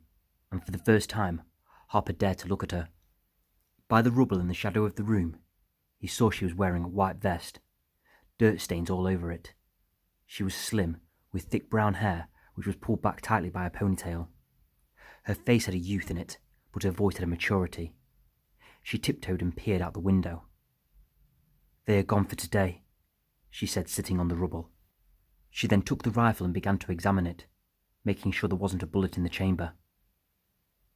and for the first time, Harper dared to look at her. By the rubble in the shadow of the room, he saw she was wearing a white vest, dirt stains all over it. She was slim, with thick brown hair which was pulled back tightly by a ponytail. Her face had a youth in it, but her voice had a maturity. She tiptoed and peered out the window. They are gone for today, she said, sitting on the rubble. She then took the rifle and began to examine it, making sure there wasn't a bullet in the chamber.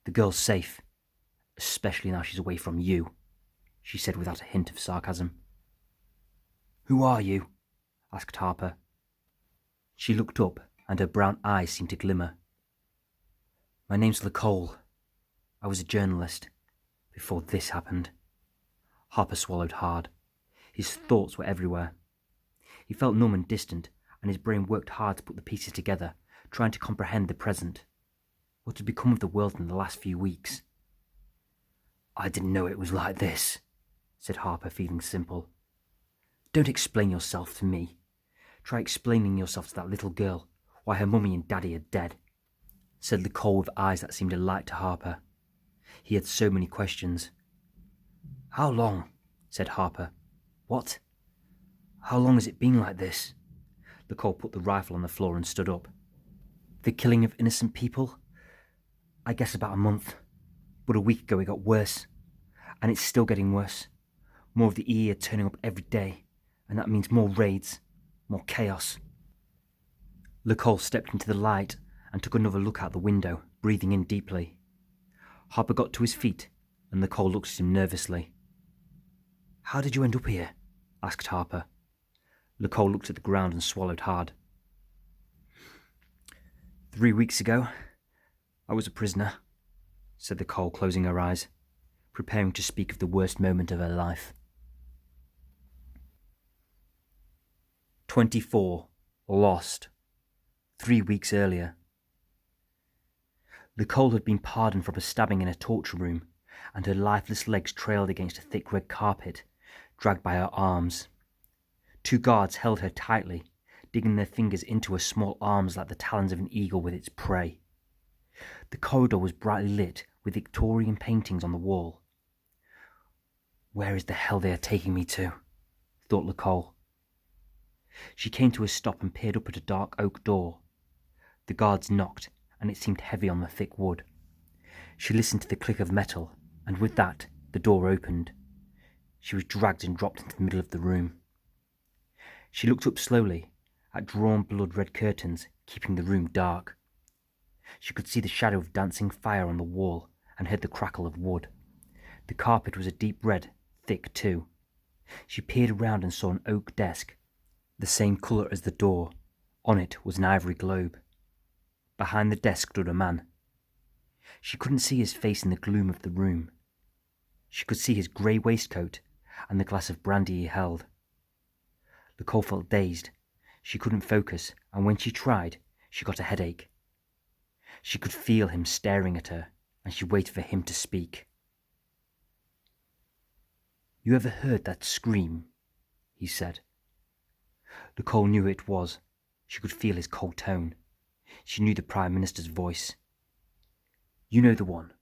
The girl's safe, especially now she's away from you, she said without a hint of sarcasm. Who are you? Asked Harper. She looked up and her brown eyes seemed to glimmer. My name's Lacole. I was a journalist before this happened. Harper swallowed hard. His thoughts were everywhere. He felt numb and distant, and his brain worked hard to put the pieces together, trying to comprehend the present. What had become of the world in the last few weeks? I didn't know it was like this, said Harper, feeling simple. Don't explain yourself to me. Try explaining yourself to that little girl, why her mummy and daddy are dead, said Lacole with eyes that seemed a light to Harper. He had so many questions. How long? Said Harper. What? How long has it been like this? Lacole put the rifle on the floor and stood up. The killing of innocent people? I guess about a month. But a week ago it got worse. And it's still getting worse. More of the EE are turning up every day. And that means more raids, more chaos. Lacole stepped into the light and took another look out the window, breathing in deeply. Harper got to his feet, and Lacole looked at him nervously. How did you end up here? Asked Harper. Lacole looked at the ground and swallowed hard. 3 weeks ago, I was a prisoner, said Lacole, closing her eyes, preparing to speak of the worst moment of her life. 24. Lost. 3 weeks earlier. Lacole had been pardoned from a stabbing in a torture room, and her lifeless legs trailed against a thick red carpet, dragged by her arms. 2 guards held her tightly, digging their fingers into her small arms like the talons of an eagle with its prey. The corridor was brightly lit with Victorian paintings on the wall. Where is the hell they are taking me to? Thought Lacole. She came to a stop and peered up at a dark oak door. The guards knocked, and it seemed heavy on the thick wood. She listened to the click of metal, and with that, the door opened. She was dragged and dropped into the middle of the room. She looked up slowly, at drawn blood-red curtains, keeping the room dark. She could see the shadow of dancing fire on the wall, and heard the crackle of wood. The carpet was a deep red, thick too. She peered around and saw an oak desk, the same colour as the door. On it was an ivory globe. Behind the desk stood a man. She couldn't see his face in the gloom of the room. She could see his grey waistcoat and the glass of brandy he held. Lacole felt dazed. She couldn't focus, and when she tried, she got a headache. She could feel him staring at her, and she waited for him to speak. You ever heard that scream? He said. Lacole knew who it was. She could feel his cold tone. She knew the Prime Minister's voice. You know the one,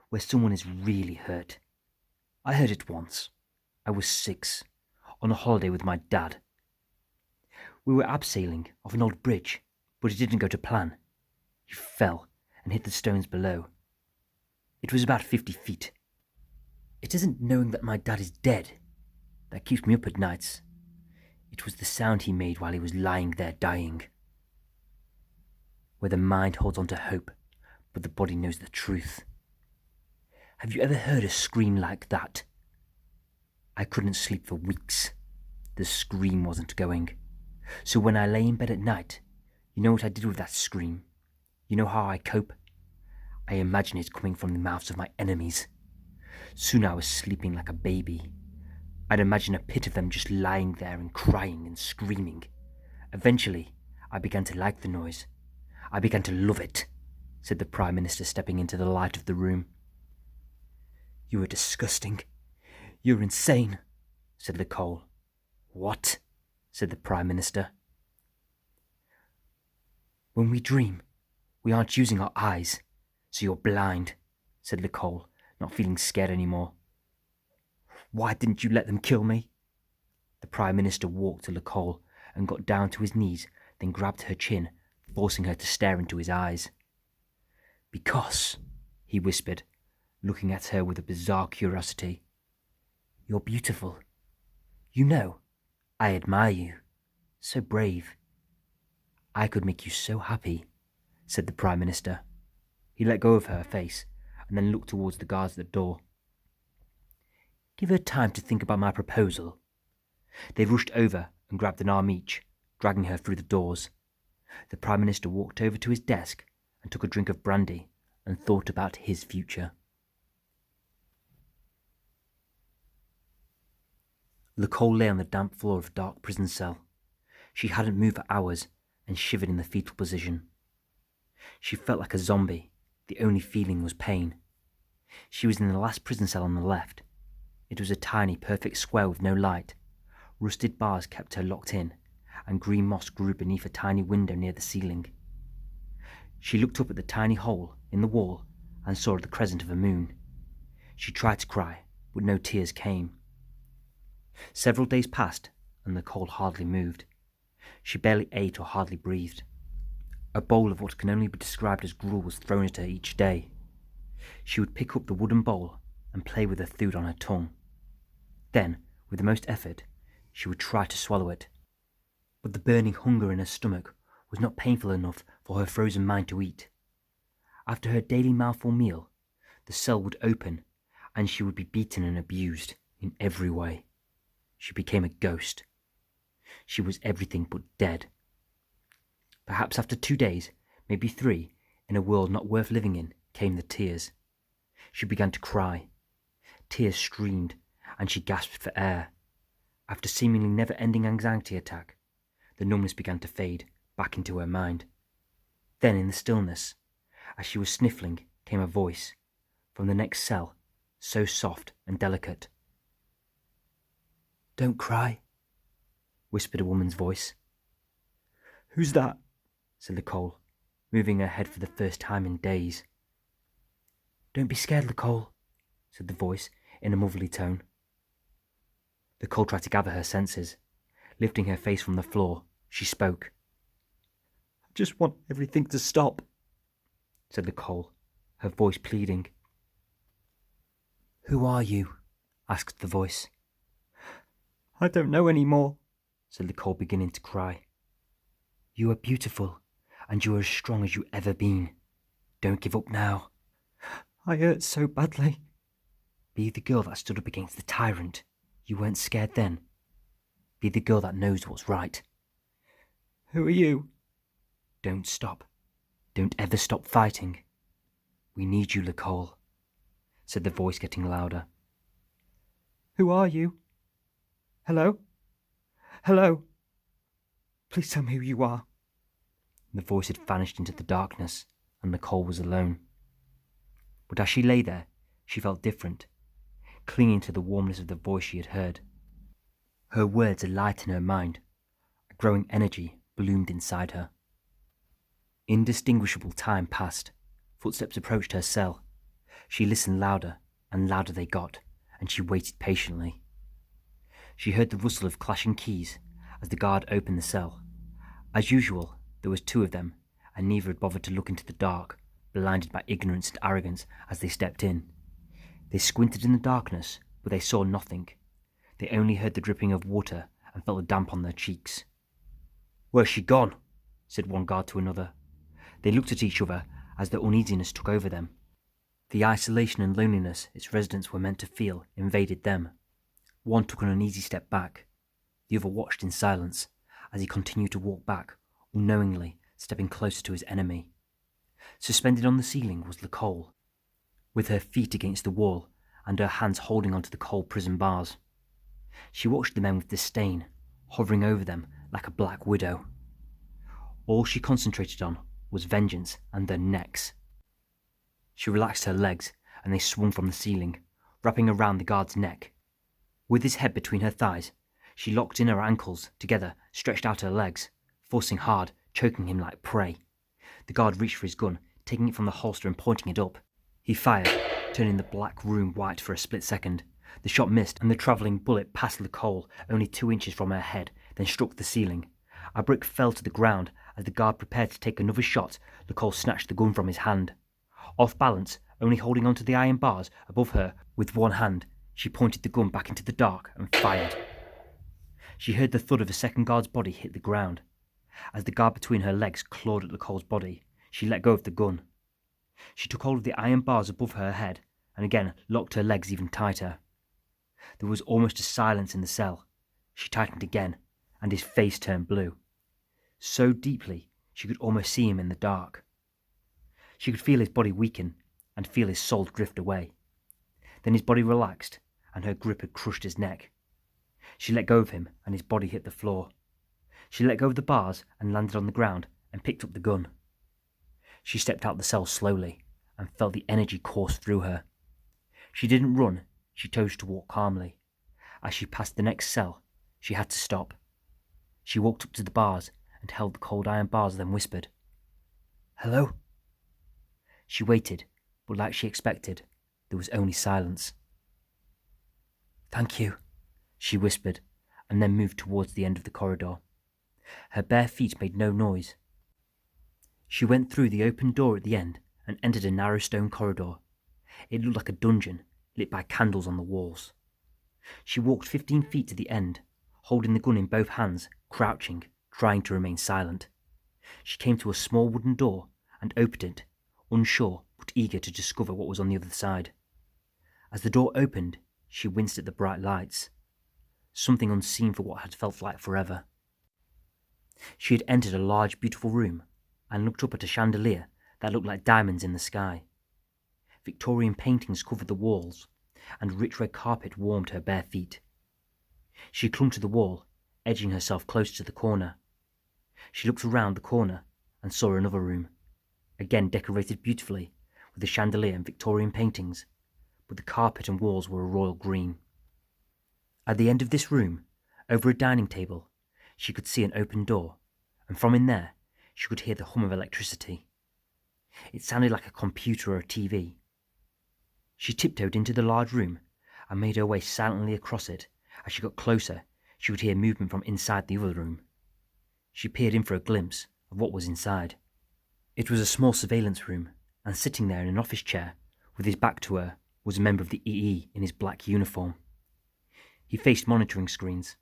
where someone is really hurt. I heard it once. I was 6, on a holiday with my dad. We were abseiling off an old bridge, but it didn't go to plan. He fell and hit the stones below. It was about 50 feet. It isn't knowing that my dad is dead that keeps me up at nights. It was the sound he made while he was lying there dying. Where the mind holds on to hope, but the body knows the truth. Have you ever heard a scream like that? I couldn't sleep for weeks. The scream wasn't going. So when I lay in bed at night, you know what I did with that scream? You know how I cope? I imagine it coming from the mouths of my enemies. Soon I was sleeping like a baby. I'd imagine a pit of them just lying there and crying and screaming. Eventually, I began to like the noise. I began to love it, said the Prime Minister, stepping into the light of the room. You are disgusting. You're insane, said Lacole. What? Said the Prime Minister. When we dream, we aren't using our eyes, so you're blind, said Lacole, not feeling scared anymore. Why didn't you let them kill me? The Prime Minister walked to Lacole and got down to his knees, then grabbed her chin, forcing her to stare into his eyes. Because, he whispered, looking at her with a bizarre curiosity, you're beautiful. You know, I admire you. So brave. I could make you so happy, said the Prime Minister. He let go of her face and then looked towards the guards at the door. Give her time to think about my proposal. They rushed over and grabbed an arm each, dragging her through the doors. The Prime Minister walked over to his desk and took a drink of brandy and thought about his future. Lacole lay on the damp floor of a dark prison cell. She hadn't moved for hours and shivered in the fetal position. She felt like a zombie. The only feeling was pain. She was in the last prison cell on the left. It was a tiny, perfect square with no light. Rusted bars kept her locked in, and green moss grew beneath a tiny window near the ceiling. She looked up at the tiny hole in the wall and saw the crescent of a moon. She tried to cry, but no tears came. Several days passed, and Lacole hardly moved. She barely ate or hardly breathed. A bowl of what can only be described as gruel was thrown at her each day. She would pick up the wooden bowl and play with the food on her tongue. Then, with the most effort, she would try to swallow it. But the burning hunger in her stomach was not painful enough for her frozen mind to eat. After her daily mouthful meal, the cell would open and she would be beaten and abused in every way. She became a ghost. She was everything but dead. Perhaps after 2 days, maybe 3, in a world not worth living in, came the tears. She began to cry. Tears streamed, and she gasped for air. After seemingly never-ending anxiety attack, the numbness began to fade back into her mind. Then, in the stillness, as she was sniffling, came a voice from the next cell, so soft and delicate. "Don't cry," whispered a woman's voice. "Who's that?" said Lacole, moving her head for the first time in days. "Don't be scared, Lacole," said the voice in a motherly tone. Lacole tried to gather her senses. Lifting her face from the floor, she spoke. "I just want everything to stop," said Lacole, her voice pleading. "Who are you?" asked the voice. "I don't know any more," said Lacole, beginning to cry. "You are beautiful, and you are as strong as you ever been. Don't give up now." "I hurt so badly." "Be the girl that stood up against the tyrant. You weren't scared then. Be the girl that knows what's right." "Who are you?" "Don't stop. Don't ever stop fighting. We need you, Lacole," said the voice, getting louder. "Who are you? Hello? Hello? Please tell me who you are." The voice had vanished into the darkness, and Lacole was alone. But as she lay there, she felt different, clinging to the warmness of the voice she had heard. Her words had light in her mind. A growing energy bloomed inside her. Indistinguishable time passed. Footsteps approached her cell. She listened louder, and louder they got, and she waited patiently. She heard the rustle of clashing keys as the guard opened the cell. As usual, there was 2 of them, and neither had bothered to look into the dark, blinded by ignorance and arrogance as they stepped in. They squinted in the darkness, but they saw nothing. They only heard the dripping of water and felt the damp on their cheeks. "Where's she gone?" said one guard to another. They looked at each other as their uneasiness took over them. The isolation and loneliness its residents were meant to feel invaded them. One took an uneasy step back. The other watched in silence as he continued to walk back, unknowingly stepping closer to his enemy. Suspended on the ceiling was Lacole, with her feet against the wall and her hands holding onto the cold prison bars. She watched the men with disdain, hovering over them like a black widow. All she concentrated on was vengeance and their necks. She relaxed her legs, and they swung from the ceiling, wrapping around the guard's neck. With his head between her thighs, she locked in her ankles together, stretched out her legs, forcing hard, choking him like prey. The guard reached for his gun, taking it from the holster and pointing it up. He fired, turning the black room white for a split second. The shot missed, and the travelling bullet passed Lacole only 2 inches from her head, then struck the ceiling. A brick fell to the ground. As the guard prepared to take another shot, Lacole snatched the gun from his hand. Off balance, only holding onto the iron bars above her with one hand, she pointed the gun back into the dark and fired. She heard the thud of a second guard's body hit the ground. As the guard between her legs clawed at Lacole's body, she let go of the gun. She took hold of the iron bars above her head and again locked her legs even tighter. There was almost a silence in the cell. She tightened again, and his face turned blue. So deeply she could almost see him in the dark. She could feel his body weaken and feel his soul drift away. Then his body relaxed, and her grip had crushed his neck. She let go of him, and his body hit the floor. She let go of the bars and landed on the ground and picked up the gun. She stepped out the cell slowly and felt the energy course through her. She didn't run, she chose to walk calmly. As she passed the next cell, she had to stop. She walked up to the bars and held the cold iron bars, then whispered, "Hello?" She waited, but like she expected, there was only silence. "Thank you," she whispered, and then moved towards the end of the corridor. Her bare feet made no noise. She went through the open door at the end and entered a narrow stone corridor. It looked like a dungeon, lit by candles on the walls. She walked 15 feet to the end, holding the gun in both hands, crouching, trying to remain silent. She came to a small wooden door and opened it, unsure but eager to discover what was on the other side. As the door opened, she winced at the bright lights, something unseen for what had felt like forever. She had entered a large, beautiful room and looked up at a chandelier that looked like diamonds in the sky. Victorian paintings covered the walls, and rich red carpet warmed her bare feet. She clung to the wall, edging herself close to the corner. She looked around the corner and saw another room, again decorated beautifully with a chandelier and Victorian paintings, but the carpet and walls were a royal green. At the end of this room, over a dining table, she could see an open door, and from in there she could hear the hum of electricity. It sounded like a computer or a TV. She tiptoed into the large room and made her way silently across it. As she got closer, she could hear movement from inside the other room. She peered in for a glimpse of what was inside. It was a small surveillance room, and sitting there in an office chair, with his back to her, was a member of the EE in his black uniform. He faced monitoring screens,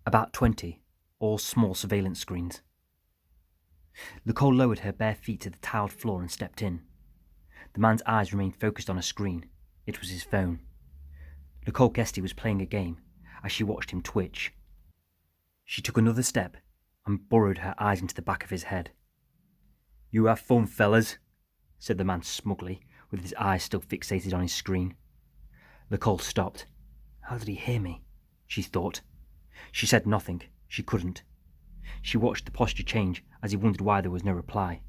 about 20, all small surveillance screens. Lacole lowered her bare feet to the tiled floor and stepped in. The man's eyes remained focused on a screen. It was his phone. Lacole guessed he was playing a game as she watched him twitch. She took another step and burrowed her eyes into the back of his head. "You have fun, fellas," said the man smugly, with his eyes still fixated on his screen. Lacole stopped. How did he hear me? She thought. She said nothing. She couldn't. She watched the posture change as he wondered why there was no reply.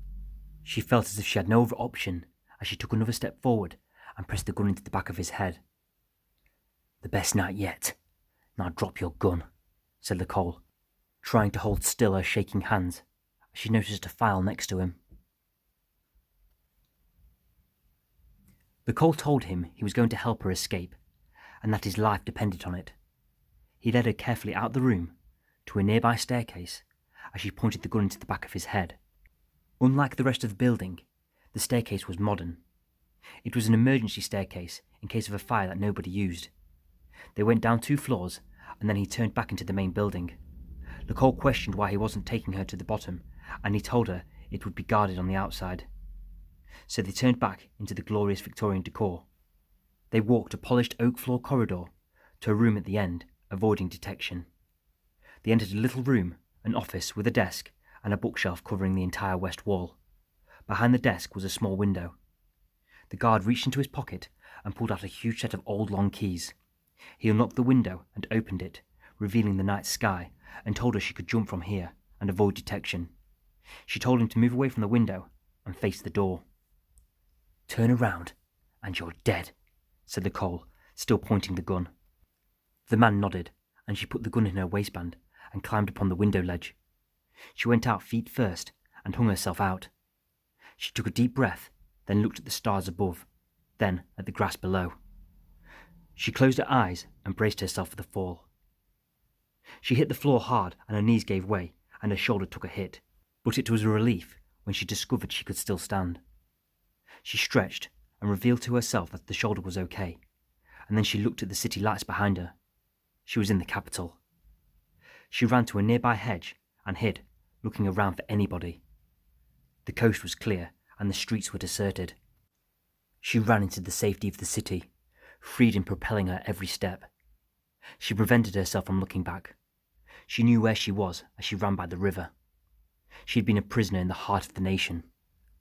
She felt as if she had no other option as she took another step forward and pressed the gun into the back of his head. "The best night yet. Now drop your gun," said Lacole, trying to hold still her shaking hands as she noticed a file next to him. Lacole told him he was going to help her escape and that his life depended on it. He led her carefully out the room to a nearby staircase as she pointed the gun into the back of his head. Unlike the rest of the building, the staircase was modern. It was an emergency staircase in case of a fire that nobody used. They went down 2 floors, and then he turned back into the main building. Lacole questioned why he wasn't taking her to the bottom, and he told her it would be guarded on the outside. So they turned back into the glorious Victorian decor. They walked a polished oak floor corridor to a room at the end, avoiding detection. They entered a little room, an office with a desk and a bookshelf covering the entire west wall. Behind the desk was a small window. The guard reached into his pocket and pulled out a huge set of old long keys. He unlocked the window and opened it, revealing the night sky, and told her she could jump from here and avoid detection. She told him to move away from the window and face the door. "Turn around, and you're dead," said Lacole, still pointing the gun. The man nodded, and she put the gun in her waistband and climbed upon the window ledge. She went out feet first and hung herself out. She took a deep breath, then looked at the stars above, then at the grass below. She closed her eyes and braced herself for the fall. She hit the floor hard and her knees gave way and her shoulder took a hit, but it was a relief when she discovered she could still stand. She stretched and revealed to herself that the shoulder was okay, and then she looked at the city lights behind her. She was in the capital. She ran to a nearby hedge and hid, looking around for anybody. The coast was clear and the streets were deserted. She ran into the safety of the city, freedom propelling her every step. She prevented herself from looking back. She knew where she was as she ran by the river. She had been a prisoner in the heart of the nation,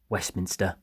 Westminster.